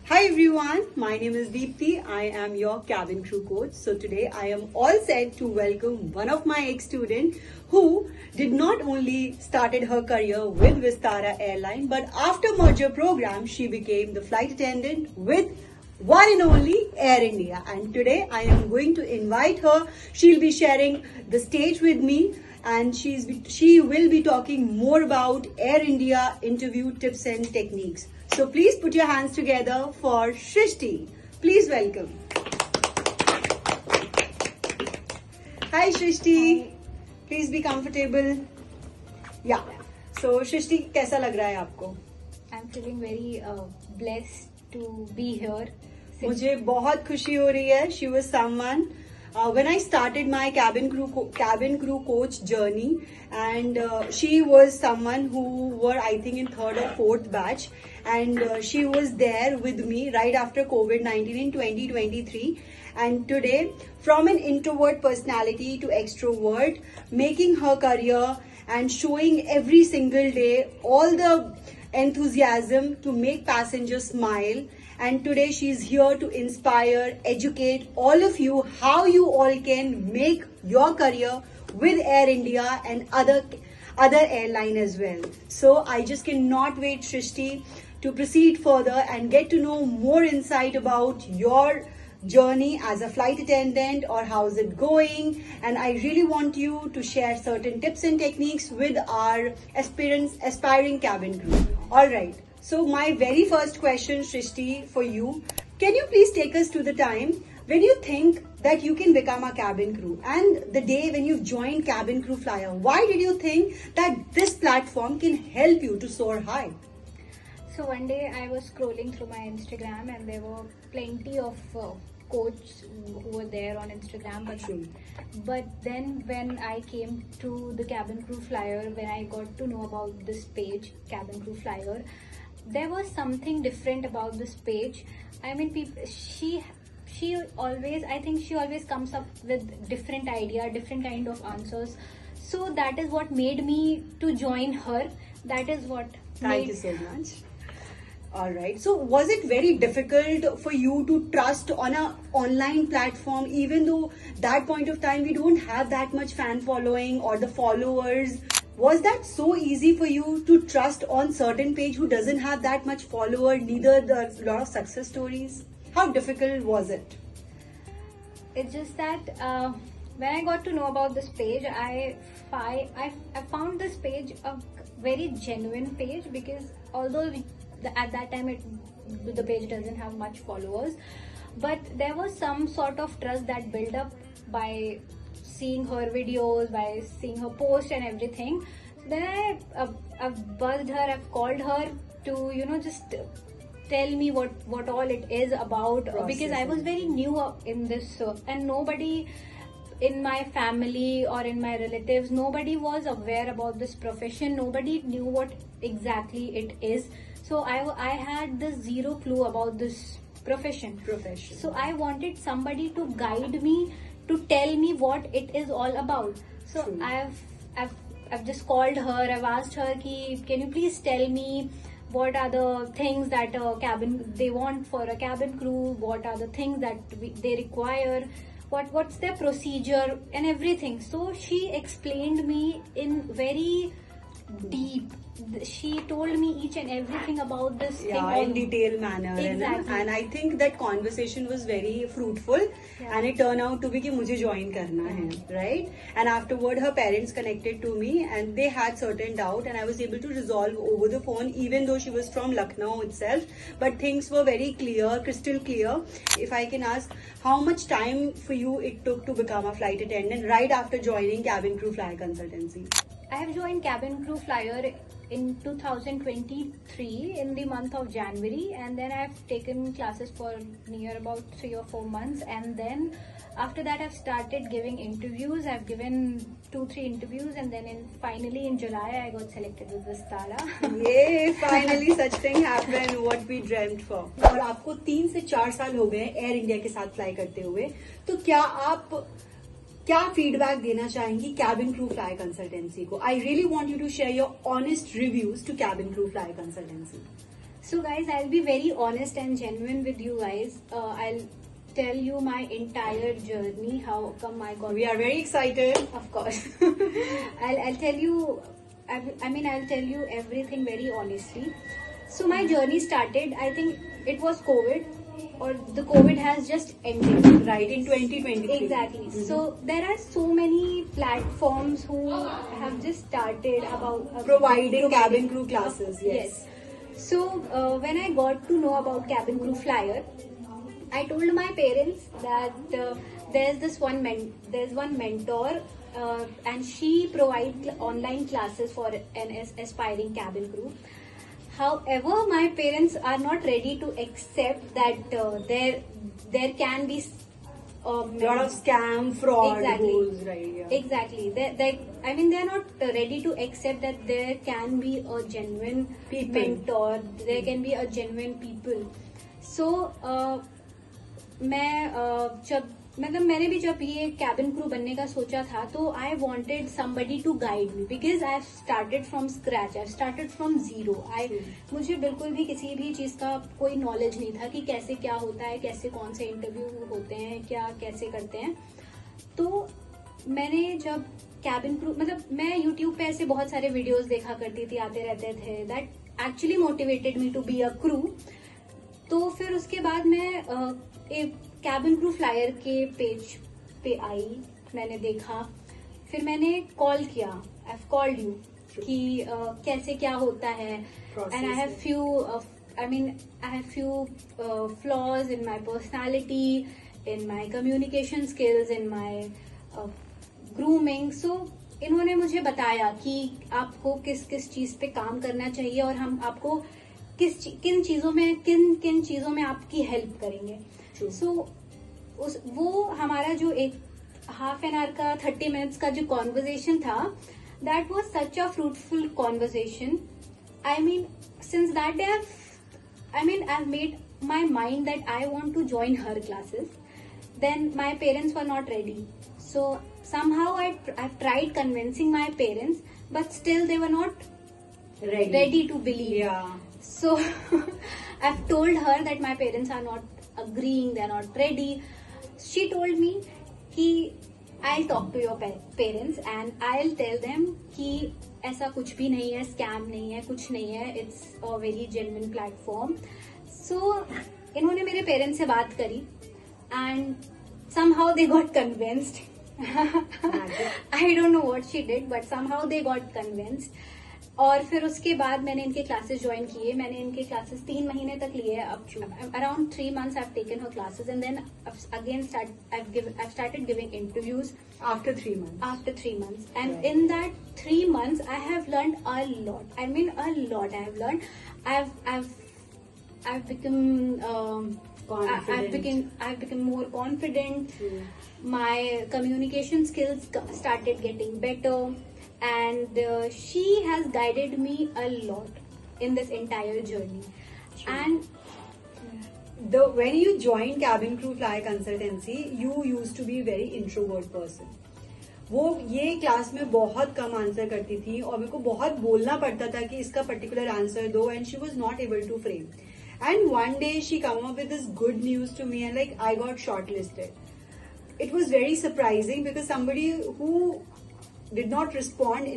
Hi everyone, my name is Deepthi. I am your cabin crew coach. So today I am all set to welcome one of my ex-students who did not only started her career with Vistara Airline, but after merger program, she became the flight attendant with one and only Air India. And today I am going to invite her. She'll be sharing the stage with me and she will be talking more about Air India interview tips and techniques. So please put your hands together for Shrishti. Please welcome. Hi Shrishti. Please be comfortable. Yeah. So Shrishti, कैसा लग रहा है आपको? I'm feeling very blessed to be here. मुझे बहुत खुशी हो रही है. She was someone when I started my cabin crew coach journey, and she was someone who were I think in third or fourth batch, and she was there with me right after COVID-19 in 2023. And today, from an introvert personality to extrovert, making her career and showing every single day all the enthusiasm to make passengers smile. And today she is here to inspire, educate all of you how you all can make your career with Air India and other airline as well. So I just cannot wait, Shrishti, to proceed further and get to know more insight about your journey as a flight attendant or how's it going. And I really want you to share certain tips and techniques with our aspiring cabin crew. All right. So my very first question, Shrishti, for you, can you please take us to the time when you think that you can become a cabin crew and the day when you've joined Cabin Crew Flyer? Why did you think that this platform can help you to soar high? So one day I was scrolling through my Instagram and there were plenty of coaches who were there on Instagram. But then when I came to the Cabin Crew Flyer, when I got to know about this page, Cabin Crew Flyer, there was something different about this page. I mean, she always comes up with different idea, different kind of answers. So that is what made me to join her. That is what. Thank you so much. All right. So was it very difficult for you to trust on an online platform, even though that point of time we don't have that much fan following or the followers? Was that so easy for you to trust on certain page who doesn't have that much follower, neither the lot of success stories? How difficult was it? It's just that when I got to know about this page, I found this page a very genuine page, because although at that time the page doesn't have much followers, but there was some sort of trust that built up by seeing her videos, by seeing her post and everything. So then I've buzzed her, I've called her to just tell me what all it is about, because I was very new in this and nobody in my family or in my relatives, nobody was aware about this profession, nobody knew what exactly it is. So I had the zero clue about this profession. So I wanted somebody to guide me, to tell me what it is all about. So True. I've just called her. I've asked her can you please tell me what are the things that they want for a cabin crew, what are the things that they require, what's their procedure and everything. So she explained me in very deep. She told me each and everything about this thing in detailed manner. Exactly. And I think that conversation was very fruitful, and it turned out to be कि मुझे join करना है, right? And afterward her parents connected to me and they had certain doubt, and I was able to resolve over the phone, even though she was from Lucknow itself, but things were very clear, crystal clear. If I can ask, how much time for you it took to become a flight attendant right after joining Cabin Crew Flyer Consultancy? I have joined Cabin Crew Flyer in 2023 in the month of January, and then I've taken classes for near about 3 or 4 months, and then after that I've started giving interviews. I've given 2-3 interviews, and then finally in July I got selected with Vistara. Yay! Finally such thing happened what we dreamt for. और आपको 3 से 4 साल हो गए air India के साथ fly करते हुए, तो क्या फीडबैक देना चाहेंगी कैबिन क्रू फ्लाई कंसल्टेंसी को? I really want you to share your honest reviews to cabin crew fly consultancy. So guys, I'll be very honest and genuine with you guys. I'll tell you my entire journey, how come I got. We are very excited. Of course. I'll tell you, I'll tell you everything very honestly. So my journey started, I think it was COVID, or the COVID has just ended. Right, in 2023. Exactly. So there are so many platforms who have just started about Providing cabin crew classes, yes. So when I got to know about cabin crew flyer, I told my parents that there's one mentor, and she provides online classes for an aspiring cabin crew. However, my parents are not ready to accept that there can be Lot of scam, fraud Exactly. goes, right? Yeah. Exactly. They're not ready to accept that there can be a genuine People. mentor. There can be a genuine people. So मैंने भी जब ये cabin crew बनने का सोचा था, तो I wanted somebody to guide me, because I started from scratch, I started from zero. मुझे बिल्कुल भी किसी भी चीज का कोई नॉलेज नहीं था कि कैसे क्या होता है, कैसे कौन से इंटरव्यू होते हैं, क्या कैसे करते हैं. तो मैंने जब कैबिन क्रू, मतलब मैं यूट्यूब पे ऐसे बहुत सारे वीडियोस देखा करती थी, आते रहते थे, that actually motivated me to be a crew. तो फिर उसके बाद मैं एक कैबिन क्रू फ्लायर के पेज पे आई, मैंने देखा, फिर मैंने कॉल किया, आई हैव कॉल्ड यू कि कैसे क्या होता है. And I have few flaws in my personality, in my communication skills, in my grooming. So इन्होंने मुझे बताया कि आपको किस किस चीज पे काम करना चाहिए और हम आपको किन चीजों में आपकी हेल्प करेंगे. सो वो हमारा जो एक हाफ एन आवर का 30 मिनट्स का जो कॉन्वर्जेशन था, that was such a fruitful conversation. I mean since that day I have made my mind that I want to join her classes. Then my parents were not ready, so somehow I've tried convincing my parents, but still they were not ready to believe. Yeah. So I've told her that my parents are not agreeing, they're not ready. She told me कि I'll talk to your parents and I'll tell them कि ऐसा कुछ भी नहीं है, scam नहीं है, कुछ नहीं है, it's a very genuine platform. So इन्होंने मेरे पेरेंट्स से बात करी and somehow they got convinced. I don't know what she did, but somehow they got convinced. और फिर उसके बाद मैंने इनके क्लासेस ज्वाइन किए. मैंने इनके क्लासेस 3 महीने तक लिए. Around 3 months I've taken her classes, and then again I've started giving interviews After 3 months. after 3 months. And Right. in that 3 months I have learned a lot. I mean a lot I have learned. I've become Confident. I've become more confident. True. My communication skills started getting better, and she has guided me a lot in this entire journey. True. And When you joined Cabin Crew Fly Consultancy, you used to be a very introvert person. वो ये class में बहुत कम answer करती थी और मेरे को बहुत बोलना पड़ता था कि इसका पर्टिकुलर आंसर दो, and she was not able to frame. And one day she come up with this good news to me, and like I got shortlisted. It was very surprising because somebody who did not respond in